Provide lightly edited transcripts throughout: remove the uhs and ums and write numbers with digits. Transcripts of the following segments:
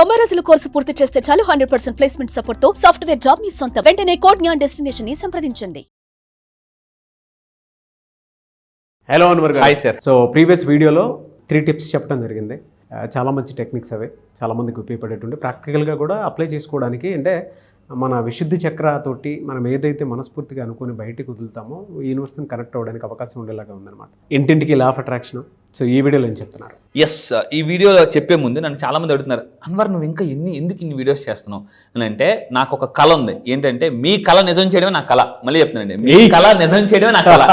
90 రోజుల కోర్సు పూర్తి చేస్తే చాలు 100% ప్లేస్మెంట్ సపోర్ట్ తో సాఫ్ట్వేర్ జాబ్ మీ సొంతం. వెంటనే కోడ్ జ్ఞాన్ డెస్టినేషన్ ని సంప్రదించండి. హలో అన్వర్ గారు. Hi sir. సో ప్రీవియస్ వీడియోలో 3 టిప్స్ చెప్పడం జరిగింది. చాలా మంచి టెక్నిక్స్ అవి చాలామందికి ఉపయోగపడేటువంటి ప్రాక్టికల్గా కూడా అప్లై చేసుకోవడానికి. అంటే మన విశుద్ధి చక్రతోటి మనం ఏదైతే మనస్ఫూర్తిగా అనుకుని బయటికి వదులుతామో యూనివర్స్ని కనెక్ట్ అవ్వడానికి అవకాశం ఉండేలాగా ఉందన్నమాట. ఇంటింటికి లా ఆఫ్ అట్రాక్షన్. సో ఈ వీడియోలో ఏం చెప్తున్నారు? ఎస్, ఈ వీడియోలో చెప్పే ముందు నన్ను చాలామంది అడుగుతున్నారు, అన్వర్ నువ్వు ఇంకా ఎందుకు ఇన్ని వీడియోస్ చేస్తున్నావు అని. అంటే నాకు ఒక కళ ఉంది. ఏంటంటే మీ కళ నిజం చేయడమే నా కళ. మళ్ళీ చెప్తున్నానండి, మీ కళ నిజం చేయడమే నా కళ.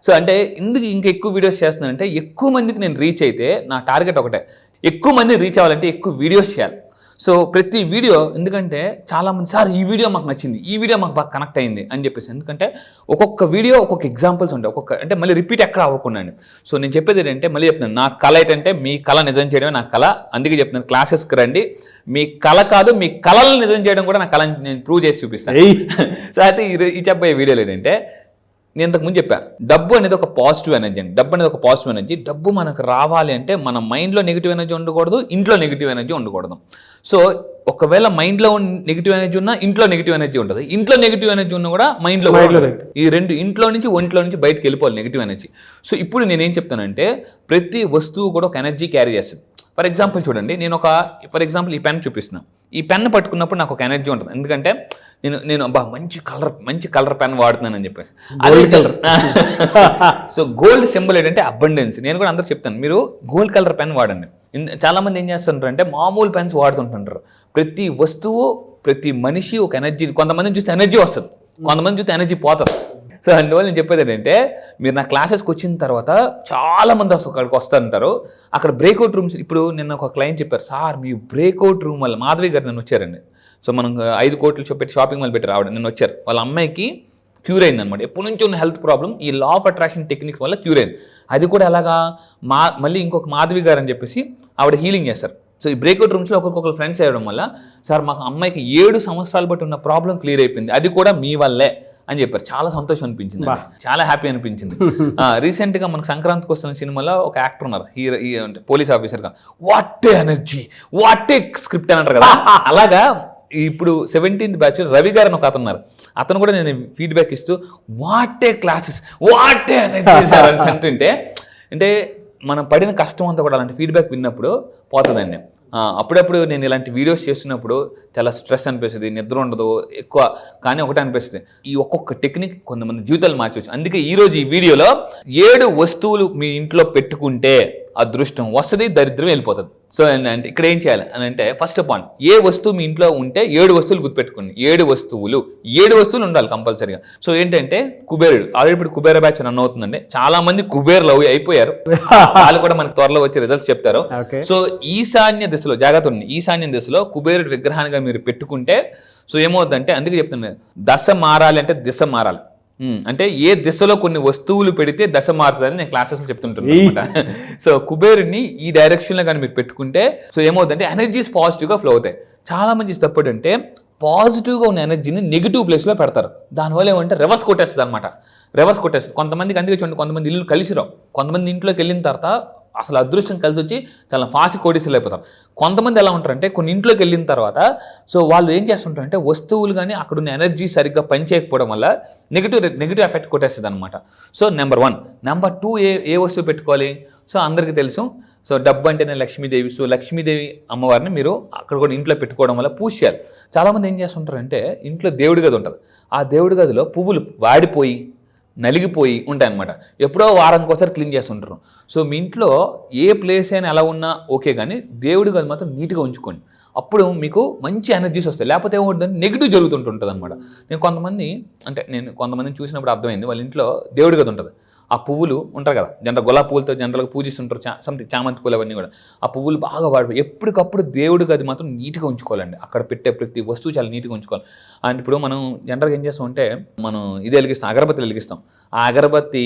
సో అంటే ఎందుకు ఇంకా ఎక్కువ వీడియోస్ చేస్తున్నానంటే, ఎక్కువ మందికి నేను రీచ్ అయితే నా టార్గెట్ ఒకటే, ఎక్కువ మంది రీచ్ అవ్వాలంటే ఎక్కువ వీడియోస్ చేయాలి. సో ప్రతి వీడియో, ఎందుకంటే చాలామంది సార్ ఈ వీడియో మాకు నచ్చింది, ఈ వీడియో మాకు బాగా కనెక్ట్ అయింది అని చెప్పేసి. ఎందుకంటే ఒక్కొక్క వీడియో ఒక్కొక్క ఎగ్జాంపుల్స్ ఉంటాయి, అంటే మళ్ళీ రిపీట్ ఎక్కడ అవ్వకుండా. సో నేను చెప్పేది ఏంటంటే, మళ్ళీ చెప్తున్నాను, నా కళ ఏంటంటే మీ కళ నిజం చేయడమే నా కళ. అందుకే చెప్తున్నాను, క్లాసెస్కి రండి. మీ కళ కాదు, మీ కళలను నిజం చేయడం కూడా నా కళ, నేను ప్రూవ్ చేసి చూపిస్తాను. సో అయితే ఈ చెప్పే వీడియోలు ఏంటంటే, నేను ఇంతకుముందు చెప్పా, డబ్బు అనేది ఒక పాజిటివ్ ఎనర్జీ అండి. డబ్బు అనేది ఒక పాజిటివ్ ఎనర్జీ. డబ్బు మనకు రావాలి అంటే మన మైండ్లో నెగిటివ్ ఎనర్జీ ఉండకూడదు, ఇంట్లో నెగిటివ్ ఎనర్జీ ఉండకూడదు. సో ఒకవేళ మైండ్లో నెగిటివ్ ఎనర్జీ ఉన్నా ఇంట్లో నెగిటివ్ ఎనర్జీ ఉంటుంది, ఇంట్లో నెగిటివ్ ఎనర్జీ ఉన్నా కూడా మైండ్లో. ఈ రెండు, ఇంట్లో నుంచి ఒంట్లో నుంచి బయటకు వెళ్ళిపోవాలి నెగిటివ్ ఎనర్జీ. సో ఇప్పుడు నేనేం చెప్తానంటే, ప్రతి వస్తువు కూడా ఒక ఎనర్జీ క్యారీ చేస్తుంది. ఫర్ ఎగ్జాంపుల్ చూడండి, నేను ఫర్ ఎగ్జాంపుల్ ఈ పెన్ చూపిస్తున్నాను. ఈ పెన్ పట్టుకున్నప్పుడు నాకు ఒక ఎనర్జీ ఉంటుంది. ఎందుకంటే నేను అబ్బా మంచి కలర్ పెన్ వాడుతున్నానని చెప్పేసి. అదే కలర్. సో గోల్డ్ సింబల్ ఏంటంటే అబండెన్స్. నేను కూడా అందరూ చెప్తాను, మీరు గోల్డ్ కలర్ పెన్ వాడండి. చాలామంది ఏం చేస్తుంటారు అంటే మామూలు పెన్స్ వాడుతుంటుంటారు. ప్రతి వస్తువు, ప్రతి మనిషి ఒక ఎనర్జీ. కొంతమందిని చూస్తే ఎనర్జీ వస్తుంది, కొంతమంది చూస్తే ఎనర్జీ పోతుంది. సో అందువల్ల నేను చెప్పేది ఏంటంటే, మీరు నా క్లాసెస్కి వచ్చిన తర్వాత చాలామంది అక్కడికి వస్తుంటారు. అక్కడ బ్రేక్అవుట్ రూమ్స్, ఇప్పుడు నిన్న ఒక క్లయింట్ చెప్పారు, సార్ మీ బ్రేక్అవుట్ రూమ్ వల్ల మాధవి గారు నన్ను వచ్చారండి. సో మనం 5 కోట్లు పెట్టి షాపింగ్ మాల్ పెట్టి రావడం, నేను వచ్చారు. వాళ్ళ అమ్మాయికి క్యూర్ అయింది అనమాట. ఎప్పటి నుంచి ఉన్న హెల్త్ ప్రాబ్లం ఈ లా ఆఫ్ అట్రాక్షన్ టెక్నిక్స్ వల్ల క్యూర్ అయింది. అది కూడా ఎలాగా, మళ్ళీ ఇంకొక మాధవి గారు అని చెప్పేసి ఆవిడ హీలింగ్ చేస్తారు. సో ఈ బ్రేక్అవుట్ రూమ్స్లో ఒక్కొక్కరు ఫ్రెండ్స్ అయ్యడం వల్ల, సార్ మాకు అమ్మాయికి 7 సంవత్సరాలు బట్టి ఉన్న ప్రాబ్లం క్లియర్ అయిపోయింది, అది కూడా మీ వల్లే అని చెప్పారు. చాలా సంతోషం అనిపించింది, చాలా హ్యాపీ అనిపించింది. రీసెంట్గా మనకు సంక్రాంతికి వస్తున్న సినిమాలో ఒక యాక్టర్ ఉన్నారు, అంటే పోలీస్ ఆఫీసర్గా, what a energy, what a script అని అంటారు కదా. అలాగా ఇప్పుడు 17th బ్యాచ్ రవి గారు అని ఒక అతను ఉన్నారు. అతను కూడా నేను ఫీడ్బ్యాక్ ఇస్తూ, what a classes, what a energy sir అని అంటుంటే, అంటే మనం పడిన కష్టం అంతా కూడా అలాంటి ఫీడ్బ్యాక్ విన్నప్పుడు పోతుందండి. అప్పుడప్పుడు నేను ఇలాంటి వీడియోస్ చేస్తున్నప్పుడు చాలా స్ట్రెస్ అనిపిస్తుంది, నిద్ర ఉండదు ఎక్కువ. కానీ ఒకటే అనిపిస్తుంది, ఈ ఒక్కొక్క టెక్నిక్ కొంతమంది జీవితాలు మార్చవచ్చు. అందుకే ఈరోజు ఈ వీడియోలో 7 వస్తువులు మీ ఇంట్లో పెట్టుకుంటే అదృష్టం వస్తుంది, దరిద్రం వెళ్ళిపోతుంది. సో అంటే ఇక్కడ ఏం చేయాలి అని అంటే, ఫస్ట్ ఆఫ్ ఆల్ ఏ వస్తువు మీ ఇంట్లో ఉంటే 7 వస్తువులు గుర్తుపెట్టుకోండి. 7 వస్తువులు ఉండాలి కంపల్సరీగా. సో ఏంటంటే కుబేరుడు, ఆల్రెడీ ఇప్పుడు కుబేర బ్యాచ్ రన్ అవుతుందండి. చాలా మంది కుబేర్లు అయిపోయారు, వాళ్ళు కూడా మనకు త్వరలో వచ్చి రిజల్ట్స్ చెప్తారు. సో ఈశాన్య దిశలో జాగ్రత్త ఉంది. ఈశాన్య దిశలో కుబేరుడు విగ్రహాన్ని మీరు పెట్టుకుంటే, సో ఏమవుతుందంటే, అందుకే చెప్తున్నాను, దశ మారాలి అంటే దిశ మారాలి. అంటే ఏ దిశలో కొన్ని వస్తువులు పెడితే దశ మారుతుందని నేను క్లాసెస్లో చెప్తుంటాను అనమాట. సో కుబేరుని ఈ డైరెక్షన్లో కానీ మీరు పెట్టుకుంటే, సో ఏమవుతుందంటే ఎనర్జీస్ పాజిటివ్గా ఫ్లో అవుతాయి. చాలా మంది తప్పడు అంటే, పాజిటివ్గా ఉన్న ఎనర్జీని నెగిటివ్ ప్లేస్లో పెడతారు. దానివల్ల ఏమంటే రివర్స్ కొట్టేస్తుంది అనమాట. రివర్స్ కొట్టేస్తుంది. కొంతమందికి అందుకే చూడండి, కొంతమంది ఇల్లు కలిసిరావు. కొంతమంది ఇంట్లోకి వెళ్ళిన తర్వాత అసలు అదృష్టం కలిసి వచ్చి చాలా ఫాస్ట్ కోటీసులు అయిపోతారు. కొంతమంది ఎలా ఉంటారంటే, కొన్ని ఇంట్లోకి వెళ్ళిన తర్వాత సో వాళ్ళు ఏం చేస్తుంటారంటే, వస్తువులు కానీ అక్కడ ఉన్న ఎనర్జీ సరిగ్గా పనిచేయకపోవడం వల్ల నెగిటివ్ ఎఫెక్ట్ కొట్టేస్తుంది అనమాట. So number 1. నెంబర్ 2, ఏ వస్తువు పెట్టుకోవాలి? సో అందరికీ తెలుసు, సో డబ్బు అంటేనే లక్ష్మీదేవి. సో లక్ష్మీదేవి అమ్మవారిని మీరు అక్కడ కూడా ఇంట్లో పెట్టుకోవడం వల్ల పూజ చేయాలి. చాలామంది ఏం చేస్తుంటారంటే, ఇంట్లో దేవుడి గది ఉంటుంది. ఆ దేవుడి గదిలో పువ్వులు వాడిపోయి నలిగిపోయి ఉంటాయన్నమాట. ఎప్పుడో వారానికి ఒకసారి క్లీన్ చేస్తుంటారు. సో మీ ఇంట్లో ఏ ప్లేస్ అయినా ఎలా ఉన్నా ఓకే, కానీ దేవుడి గది మాత్రం నీట్గా ఉంచుకోండి. అప్పుడు మీకు మంచి ఎనర్జీస్ వస్తాయి. లేకపోతే ఏమవుతుందంటే నెగిటివ్ జరుగుతుంటుంది అనమాట. నేను కొంతమందిని చూసినప్పుడు అర్థమైంది, వాళ్ళ ఇంట్లో దేవుడి గది ఉంటుంది. ఆ పువ్వులు ఉంటారు కదా, గులాబీ పువ్వులతో జనరల్గా పూజిస్తుంటారు, సంథింగ్ చామంతి పూలు అవన్నీ కూడా. ఆ పువ్వులు బాగా వాడిపోయి ఎప్పటికప్పుడు దేవుడి గది మాత్రం నీట్గా ఉంచుకోవాలండి. అక్కడ పెట్టే ప్రతి వస్తువు చాలా నీట్గా ఉంచుకోవాలి. అండ్ ఇప్పుడు మనం జనరల్గా ఏం చేస్తామంటే, మనం ఇది వెలిగిస్తాం, అగరబత్తి వెలిగిస్తాం. ఆ అగరబత్తి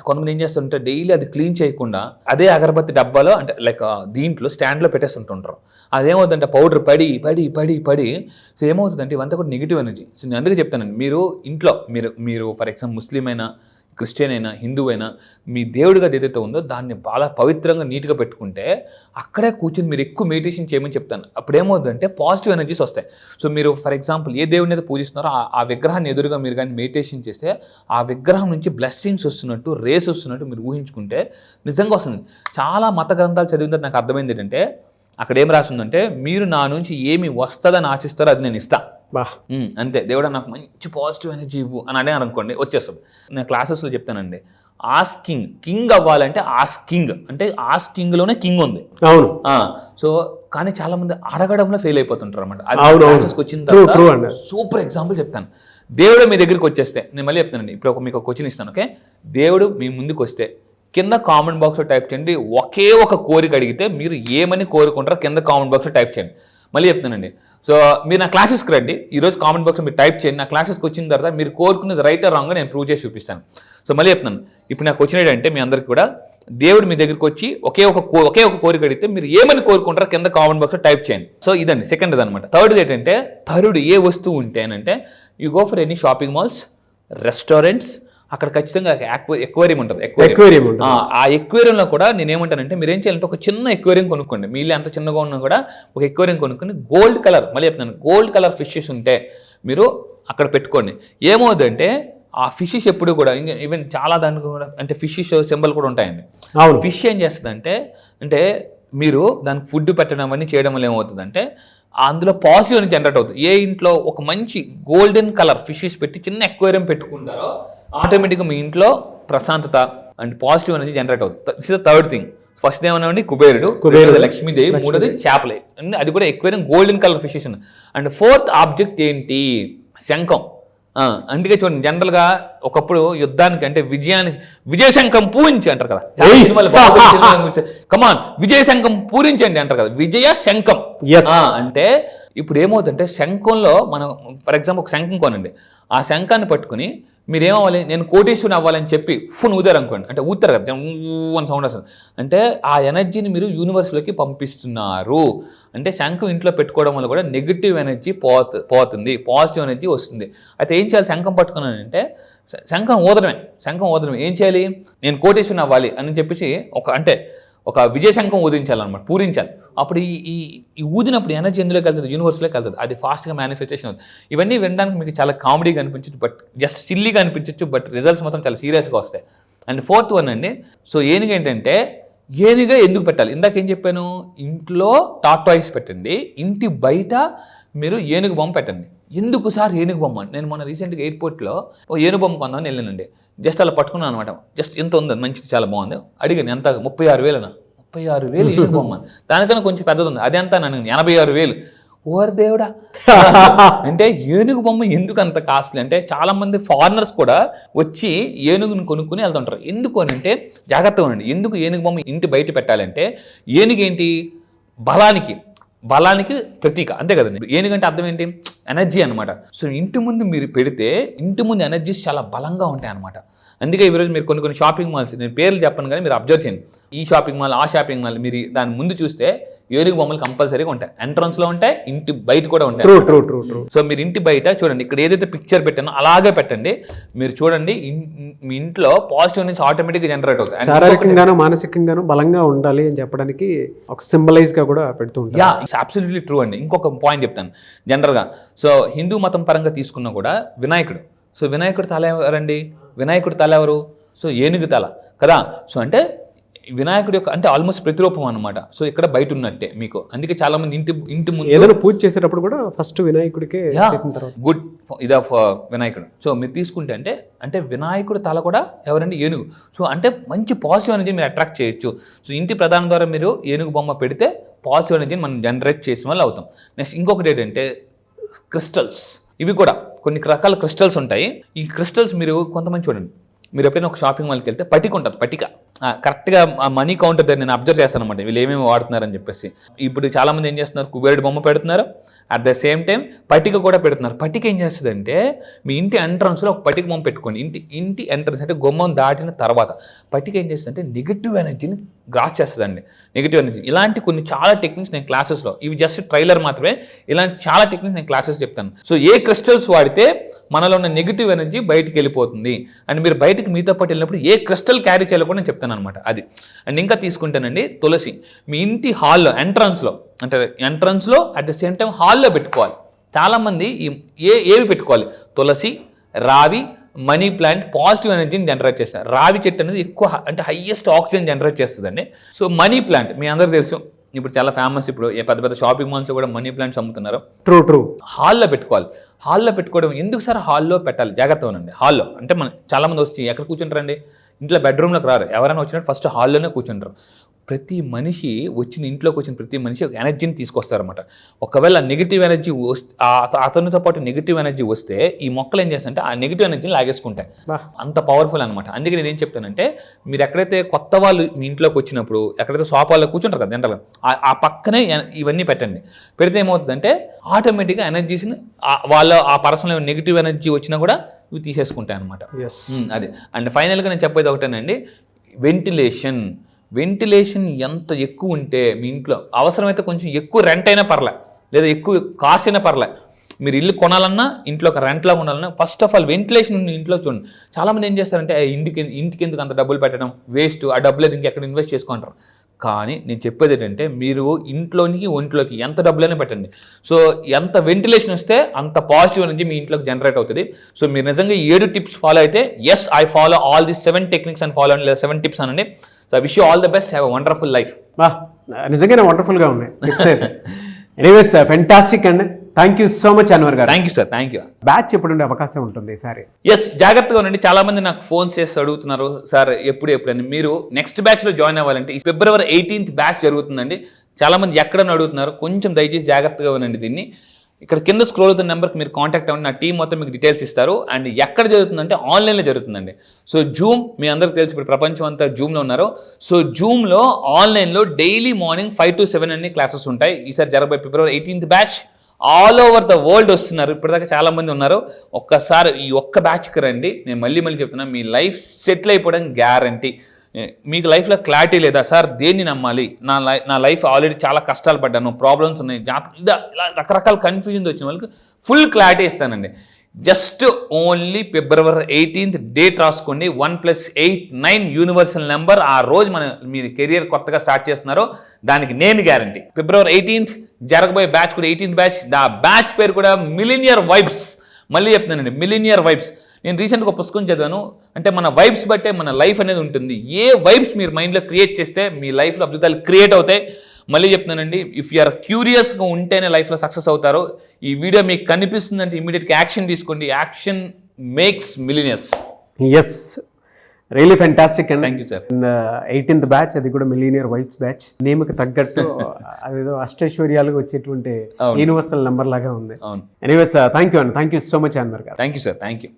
కొంతమంది ఏం చేస్తుంటే, డైలీ అది క్లీన్ చేయకుండా అదే అగరబత్తి డబ్బాలో, అంటే లైక్ దీంట్లో స్టాండ్లో పెట్టేస్తుంటుంటారు. అదేమవుతుందంటే పౌడర్ పడి పడి పడి పడి సో ఏమవుతుందంటే, ఇవంతా కూడా నెగిటివ్ ఎనర్జీ. సో నేను అందుకే చెప్తానండి, మీరు ఇంట్లో మీరు ఫర్ ఎగ్జాంపుల్ ముస్లిం అయినా క్రిస్టియన్ అయినా హిందూ అయినా మీ దేవుడిగా ఏదైతే ఉందో దాన్ని చాలా పవిత్రంగా నీట్గా పెట్టుకుంటే అక్కడే కూర్చొని మీరు ఎక్కువ మెడిటేషన్ చేయమని చెప్తాను. అప్పుడు ఏమవుతుందంటే పాజిటివ్ ఎనర్జీస్ వస్తాయి. సో మీరు ఫర్ ఎగ్జాంపుల్ ఏ దేవుడిని అయితే పూజిస్తున్నారో ఆ విగ్రహాన్ని ఎదురుగా మీరు కానీ మెడిటేషన్ చేస్తే ఆ విగ్రహం నుంచి బ్లెస్సింగ్స్ వస్తున్నట్టు రేస్ వస్తున్నట్టు మీరు ఊహించుకుంటే నిజంగా వస్తుంది. చాలా మత గ్రంథాలు చదివిన తర్వాత నాకు అర్థమైంది ఏంటంటే అక్కడ ఏం రాసిందంటే మీరు నా నుంచి ఏమి వస్తుందని ఆశిస్తారో అది నేను ఇస్తాను. అంతే, దేవుడా నాకు మంచి పాజిటివ్ ఎనర్జీ ఇవ్వు అని అడిగాను అనుకోండి, వచ్చేస్తుంది. నేను క్లాసెస్లో చెప్తానండి, ఆస్కింగ్ కింగ్ అవ్వాలంటే ఆస్కింగ్ అంటే ఆస్కింగ్లోనే కింగ్ ఉంది. అవును. సో కానీ చాలా మంది అడగడంలో ఫెయిల్ అయిపోతుంటారు అనమాట. అది క్లాసెస్కి వచ్చిన తర్వాత సూపర్ ఎగ్జాంపుల్ చెప్తాను. దేవుడు మీ దగ్గరికి వచ్చేస్తే, నేను మళ్ళీ చెప్తానండి, ఇప్పుడు మీకు ఒక క్వశ్చన్ ఇస్తాను. ఓకే, దేవుడు మీ ముందుకు వస్తే కింద కామెంట్ బాక్స్లో టైప్ చేయండి, ఒకే ఒక కోరిక అడిగితే మీరు ఏమని కోరుకుంటారో కింద కామెంట్ బాక్స్లో టైప్ చేయండి. మళ్ళీ చెప్తానండి, సో మీరు నా క్లాసెస్కి రండి, ఈరోజు కామెంట్ బాక్స్లో మీరు టైప్ చేయండి, నా క్లాసెస్కి వచ్చిన తర్వాత మీరు కోరుకున్నది రైట్ ఆర్ రాంగ్ నేను ప్రూవ్ చేసి చూపిస్తాను. సో మళ్ళీ చెప్తున్నాను, ఇప్పుడు నాకు క్వశ్చన్ ఏంటంటే మీ అందరికీ కూడా దేవుడు మీ దగ్గరికి వచ్చి ఒకే ఒక కోరిక అడిగితే మీరు ఏమని కోరుకుంటారో కింద కామెంట్ బాక్స్లో టైప్ చేయండి. సో ఇదండి సెకండ్ అనమాట. థర్డ్ ఏంటంటే థర్డ్ ఏ వస్తువు ఉంటే అంటే you go for any shopping malls, restaurants, అక్కడ ఖచ్చితంగా ఎక్వేరియం ఉంటుంది. ఆ ఎక్వేరియంలో కూడా నేను ఏమంటానంటే మీరు ఏం చేయాలంటే ఒక చిన్న ఎక్వేరియం కొనుక్కోండి. మీ ఇల్లు ఎంత చిన్నగా ఉన్నా కూడా ఒక ఎక్వేరియం కొనుక్కొని గోల్డ్ కలర్, మళ్ళీ చెప్తున్నాను, గోల్డ్ కలర్ ఫిషెస్ ఉంటే మీరు అక్కడ పెట్టుకోండి. ఏమవుతుందంటే ఆ ఫిషెస్ ఎప్పుడు కూడా ఈవెన్ చాలా దానికి కూడా అంటే ఫిషెస్ సింబల్ కూడా ఉంటాయండి. ఫిష్ ఏం చేస్తుందంటే అంటే మీరు దానికి ఫుడ్ పెట్టడం అవన్నీ చేయడం వల్ల ఏమవుతుందంటే అందులో పాజిటివ్ అని జనరేట్ అవుతుంది. ఏ ఇంట్లో ఒక మంచి గోల్డెన్ కలర్ ఫిషెస్ పెట్టి చిన్న ఎక్వేరియం పెట్టుకుంటారో ఆటోమేటిక్గా మీ ఇంట్లో ప్రశాంతత అండ్ పాజిటివ్ అనేది జనరేట్ అవుతుంది. This is the third thing. First ఏమన్నా కుబేరుడు, లక్ష్మీదేవి, మూడోది చేపలే, అది కూడా aquarium golden colour fishes. And fourth object ఏంటి? శంఖం. అందుకే చూడండి, జనరల్గా ఒకప్పుడు యుద్ధానికి అంటే విజయ శంఖం పూరించి అంటారు కదా, కమాన్ విజయ శంఖం పూరించండి అంటారు కదా, విజయ శంఖం. అంటే ఇప్పుడు ఏమవుతుందంటే శంఖంలో మనం ఫర్ ఎగ్జాంపుల్ ఒక శంఖం కొనండి, ఆ శంఖాన్ని పట్టుకుని మీరేమవ్వాలి, నేను కోటేశ్వరుని అవ్వాలని చెప్పి ఫున్ ఊదారు అనుకోండి, అంటే ఊతారు కదా అని సౌండ్ వస్తుంది, అంటే ఆ ఎనర్జీని మీరు యూనివర్స్లోకి పంపిస్తున్నారు. అంటే శంఖం ఇంట్లో పెట్టుకోవడం వల్ల కూడా నెగిటివ్ ఎనర్జీ పోతుంది, పాజిటివ్ ఎనర్జీ వస్తుంది. అయితే ఏం చేయాలి? శంఖం పట్టుకున్నానంటే శంఖం ఊదడమే. ఏం చేయాలి? నేను కోటేశ్వరుని అవ్వాలి అని చెప్పేసి ఒక విజయ శంఖం ఊదించాలన్నమాట, పూరించాలి. అప్పుడు ఈ ఊదినప్పుడు ఎనర్జీ ఎందులోకి వెళ్తుంది? యూనివర్స్లోకి వెళ్తుంది. అది ఫాస్ట్గా మేనిఫెస్టేషన్ అవుతుంది. ఇవన్నీ వినడానికి మీకు చాలా కామెడీగా అనిపించచ్చు, బట్ జస్ట్ సిల్లీగా అనిపించవచ్చు, బట్ రిజల్ట్స్ మాత్రం చాలా సీరియస్గా వస్తాయి. అండ్ ఫోర్త్ వన్ అండి, సో ఏనుగు ఏంటంటే ఏనుగా ఎందుకు పెట్టాలి? ఇందాక ఏం చెప్పాను, ఇంట్లో టార్టాయిస్ పెట్టండి, ఇంటి బయట మీరు ఏనుగు బొమ్మ పెట్టండి. ఎందుకు సార్ ఏనుగు బొమ్మ? నేను మొన్న రీసెంట్గా ఎయిర్పోర్ట్లో ఏనుగు బొమ్మ కొందామని వెళ్ళానండి. జస్ట్ అలా పట్టుకున్నాను అనమాట, జస్ట్ ఎంత ఉంది, మంచిది, చాలా బాగుంది. అడిగాను ఎంత? 36,000 36,000 ఏనుగు బొమ్మ. దానికన్నా కొంచెం పెద్దది ఉంది, అది ఎంత? నన్ను 86,000. ఓర్ దేవుడా! అంటే ఏనుగు బొమ్మ ఎందుకు అంత కాస్ట్లీ అంటే చాలా మంది ఫారినర్స్ కూడా వచ్చి ఏనుగుని కొనుక్కుని వెళ్తుంటారు. ఎందుకు అని అంటే జాగ్రత్తగా ఉండండి. ఎందుకు ఏనుగు బొమ్మ ఇంటి బయట పెట్టాలంటే ఏనుగు ఏంటి? బలానికి ప్రతీక, అంతే కదండి. ఏనుగంటే అర్థం ఏంటి? ఎనర్జీ అనమాట. సో ఇంటి ముందు మీరు పెడితే ఇంటి ముందు ఎనర్జీస్ చాలా బలంగా ఉంటాయి అనమాట. అందుకే ఈరోజు మీరు కొన్ని షాపింగ్ మాల్స్, నేను పేర్లు చెప్పను కానీ మీరు అబ్జర్వ్ చేయండి, ఈ షాపింగ్ మాల్ ఆ షాపింగ్ మాల్, మీరు దాని ముందు చూస్తే ఏనుగు బొమ్మలు కంపల్సరీగా ఉంటాయి. ఎంట్రన్స్లో ఉంటాయి, ఇంటి బయట కూడా ఉంటాయి. సో మీరు ఇంటి బయట చూడండి, ఇక్కడ ఏదైతే పిక్చర్ పెట్టానో అలాగే పెట్టండి. మీరు చూడండి, మీ ఇంట్లో పాజిటివ్ నుంచి ఆటోమేటిక్గా జనరేట్ అవుతాయి. శారీరకంగాను మానసికంగాను బలంగా ఉండాలి అని చెప్పడానికి ఒక సింబలైజ్గా కూడా పెడుతూ ఉంటారు. అబ్సల్యూట్లీ ట్రూ అండి. ఇంకొక పాయింట్ చెప్తాను జనరల్గా. సో హిందూ మతం పరంగా తీసుకున్నా కూడా వినాయకుడు. సో వినాయకుడు తల ఎవరండి? వినాయకుడు తల ఎవరు? సో ఏనుగు తల కదా. సో అంటే వినాయకుడి యొక్క అంటే ఆల్మోస్ట్ ప్రతిరూపం అనమాట. సో ఇక్కడ బయట ఉన్నట్టే మీకు. అందుకే చాలా మంది ఇంటి ముందు ఏదైనా పూజ చేసేటప్పుడు కూడా ఫస్ట్ వినాయకుడికే చేసిన తర్వాత గుడ్ ఇది ఆఫ్ వినాయకుడు. సో మీరు తీసుకుంటే అంటే వినాయకుడు తల కూడా ఎవరండి? ఏనుగు. సో అంటే మంచి పాజిటివ్ ఎనర్జీ మీరు అట్రాక్ట్ చేయొచ్చు. సో ఇంటి ప్రధానం ద్వారా మీరు ఏనుగు బొమ్మ పెడితే పాజిటివ్ ఎనర్జీని మనం జనరేట్ చేసిన వాళ్ళు అవుతాం. నెక్స్ట్ ఇంకొకటి ఏంటంటే క్రిస్టల్స్. ఇవి కూడా కొన్ని రకాల క్రిస్టల్స్ ఉంటాయి. ఈ క్రిస్టల్స్ మీరు కొంతమంది చూడండి, మీరు ఎప్పుడైనా ఒక షాపింగ్ మాల్కి వెళ్తే పటిక ఉంటుంది, పటిక కరెక్ట్గా మనీ కౌంటర్ దగ్గర నేను అబ్జర్వ్ చేస్తాను అనమాట, వీళ్ళు ఏమేమి వాడుతున్నారని చెప్పేసి. ఇప్పుడు చాలామంది ఏం చేస్తున్నారు? కుబేరుడు బొమ్మ పెడుతున్నారు, అట్ ద సేమ్ టైం పటిక కూడా పెడుతున్నారు. పటిక ఏం చేస్తుందంటే మీ ఇంటి ఎంట్రన్స్లో ఒక పటిక బొమ్మ పెట్టుకోండి. ఇంటి ఎంట్రన్స్ అంటే గుమ్మం దాటిన తర్వాత పటిక ఏం చేస్తుందంటే నెగిటివ్ ఎనర్జీని గ్రాస్ చేస్తుందండి, నెగిటివ్ ఎనర్జీ. ఇలాంటి కొన్ని చాలా టెక్నిక్స్ నేను క్లాసెస్లో, ఇవి జస్ట్ ట్రైలర్ మాత్రమే, ఇలాంటి చాలా టెక్నిక్స్ నేను క్లాసెస్ చెప్తాను. సో ఏ క్రిస్టల్స్ వాడితే మనలో ఉన్న నెగిటివ్ ఎనర్జీ బయటికి వెళ్ళిపోతుంది. అండ్ మీరు బయటికి మీతో పాటు వెళ్ళినప్పుడు ఏ క్రిస్టల్ క్యారీ చేయాలో కూడా నేను చెప్తాను అనమాట అది. అండ్ ఇంకా తీసుకుంటానండి తులసి. మీ ఇంటి హాల్లో ఎంట్రన్స్లో అట్ ద సేమ్ టైం హాల్లో పెట్టుకోవాలి. చాలామంది ఏవి పెట్టుకోవాలి, తులసి, రావి, మనీ ప్లాంట్ పాజిటివ్ ఎనర్జీని జనరేట్ చేస్తారు. రావి చెట్టు అనేది ఎక్కువ అంటే హైయెస్ట్ ఆక్సిజన్ జనరేట్ చేస్తుందండి. సో మనీ ప్లాంట్ మీ అందరికీ తెలుసు, ఇప్పుడు చాలా ఫేమస్. ఇప్పుడు పెద్ద పెద్ద షాపింగ్ మాల్స్ కూడా మనీ ప్లాంట్స్ అమ్ముతున్నారు. ట్రూ. హాల్లో పెట్టుకోవాలి. హాల్లో పెట్టుకోవడం ఎందుకు సార్ హాల్లో పెట్టాలి? జాగ్రత్తగా ఉండండి. హాల్లో అంటే మనం చాలామంది వచ్చి ఎక్కడ కూర్చుంటారండి, ఇంట్లో బెడ్రూమ్లోకి రారు. ఎవరైనా వచ్చినట్టు ఫస్ట్ హాల్లోనే కూర్చుంటారు. ప్రతి మనిషి ఇంట్లోకి వచ్చిన ప్రతి మనిషి ఒక ఎనర్జీని తీసుకొస్తారన్నమాట. ఒకవేళ నెగిటివ్ ఎనర్జీ అతనితో పాటు నెగిటివ్ ఎనర్జీ వస్తే ఈ మొక్కలు ఏం చేస్తాయంటే ఆ నెగిటివ్ ఎనర్జీని లాగేసుకుంటాయి. అంత పవర్ఫుల్ అనమాట. అందుకే నేను ఏం చెప్తానంటే, మీరు ఎక్కడైతే కొత్త వాళ్ళు మీ ఇంట్లోకి వచ్చినప్పుడు ఎక్కడైతే సోఫాలో కూర్చుంటారు కదా జనరల్గా, ఆ పక్కనే ఇవన్నీ పెట్టండి. పెడితే ఏమవుతుందంటే ఆటోమేటిక్గా ఎనర్జీస్ని ఆ పర్సనల్ నెగిటివ్ ఎనర్జీ వచ్చినా కూడా ఇవి తీసేసుకుంటాయి అనమాట. అది. అండ్ ఫైనల్గా నేను చెప్పేది ఒకటేనండి, వెంటిలేషన్ ఎంత ఎక్కువ ఉంటే మీ ఇంట్లో, అవసరమైతే కొంచెం ఎక్కువ రెంట్ అయినా పర్లే, లేదా ఎక్కువ కాస్ట్ అయినా పర్లే, మీరు ఇల్లు కొనాలన్నా ఇంట్లో ఒక రెంట్లో ఉండాలన్నా ఫస్ట్ ఆఫ్ ఆల్ వెంటిలేషన్ ఉన్న ఇంట్లో చూడండి. చాలామంది ఏం చేస్తారంటే ఇంటికి ఎందుకు అంత డబ్బులు పెట్టడం, వేస్ట్, ఆ డబ్బులు అది ఇంకెక్కడ ఇన్వెస్ట్ చేసుకుంటారు. కానీ నేను చెప్పేది ఏంటంటే, మీరు ఒంట్లోకి ఎంత డబ్బులైనా పెట్టండి. సో ఎంత వెంటిలేషన్ వస్తే అంత పాజిటివ్ ఎనర్జీ మీ ఇంట్లోకి జనరేట్ అవుతుంది. సో మీరు నిజంగా 7 టిప్స్ ఫాలో అయితే, yes I follow all the 7 techniques and follow అండి, లేదా 7 టిప్స్ అనండి. So I wish you all the best, have a wonderful life. నిజంగానే వండర్ఫుల్గా ఉన్నాయి టిప్స్ అయితే. ఎనీవేస్ ఫెంటాస్టిక్ అండి. Thank you so much Anwar గారు. Thank you sir. Thank you. Batch ఎప్పుడు ఉండే అవకాశం ఉంటుంది ఈసారి? ఎస్, జాగ్రత్తగా ఉండండి. చాలా మంది నాకు ఫోన్ చేసి అడుగుతున్నారు, సార్ ఎప్పుడని. మీరు నెక్స్ట్ బ్యాచ్లో జాయిన్ అవ్వాలంటే February 18th బ్యాచ్ జరుగుతుందండి. చాలా మంది ఎక్కడని అడుగుతున్నారు, కొంచెం దయచేసి జాగ్రత్తగా ఉండండి. దీన్ని ఇక్కడ కింద స్క్రోల్ అవుతున్న నెంబర్కి మీరు కాంటాక్ట్ అవ్వండి. నా టీం మొత్తం మీకు డీటెయిల్స్ ఇస్తారు. అండ్ ఎక్కడ జరుగుతుందంటే ఆన్లైన్లో జరుగుతుందండి. సో జూమ్, మీ అందరికీ తెలిసి ఇప్పుడు ప్రపంచం అంతా జూమ్లో ఉన్నారు. సో జూమ్లో ఆన్లైన్లో డైలీ మార్నింగ్ 5 to 7 అన్ని క్లాసెస్ ఉంటాయి. ఈసారి జరగబోయే February 18th batch all over the world వస్తున్నారు. ఇప్పటిదాకా చాలా మంది ఉన్నారు. ఒక్కసారి ఈ ఒక్క బ్యాచ్కి రండి. నేను మళ్ళీ చెప్తున్నా, మీ లైఫ్ సెటిల్ అయిపోవడం గ్యారంటీ. మీకు లైఫ్లో క్లారిటీ లేదా సార్, దేన్ని నమ్మాలి, నా లైఫ్ ఆల్రెడీ చాలా కష్టాలు పడ్డాను, ప్రాబ్లమ్స్ ఉన్నాయి, ఇలా రకరకాల కన్ఫ్యూజన్ వచ్చిన వాళ్ళకి ఫుల్ క్లారిటీ ఇస్తానండి. Just only February 18th date రాసుకోండి. 1+8 9 యూనివర్సల్ నెంబర్. ఆ రోజు మీ కెరియర్ కొత్తగా స్టార్ట్ చేస్తున్నారో దానికి నేను గ్యారంటీ. February 18th జరగబోయే బ్యాచ్ కూడా 18th బ్యాచ్. ఆ బ్యాచ్ పేరు కూడా మిలీనియర్ వైబ్స్. మళ్ళీ చెప్తున్నానండి, మిలీనియర్ వైబ్స్. నేను రీసెంట్గా ఒక పుస్తకం చదివాను. అంటే మన వైబ్స్ బట్టే మన లైఫ్ అనేది ఉంటుంది. ఏ వైబ్స్ మీరు మైండ్లో క్రియేట్ చేస్తే మీ లైఫ్లో అద్భుతాలు క్రియేట్ అవుతాయి. మళ్ళీ చెప్తున్నానండి, ఇఫ్ యు ఆర్ క్యూరియస్గా ఉంటేనే లైఫ్లో సక్సెస్ అవుతారు. ఈ వీడియో మీకు కనిపిస్తుందంటే ఇమీడియట్గా యాక్షన్ తీసుకోండి. Action makes millionaires. Yes, really fantastic అండి. Thank you sir. 18th batch, అది కూడా మిలీనియర్ వైబ్స్ బ్యాచ్. నేమ్కి తగ్గట్టు అదేదో అష్టైశ్వర్యాలుగా వచ్చేటువంటి యూనివర్సల్ నెంబర్ లాగా ఉంది. అవును. ఎనీవేస్ థ్యాంక్ యూ అండి. Thank you so much Anwar గారు. Thank you sir. Thank you.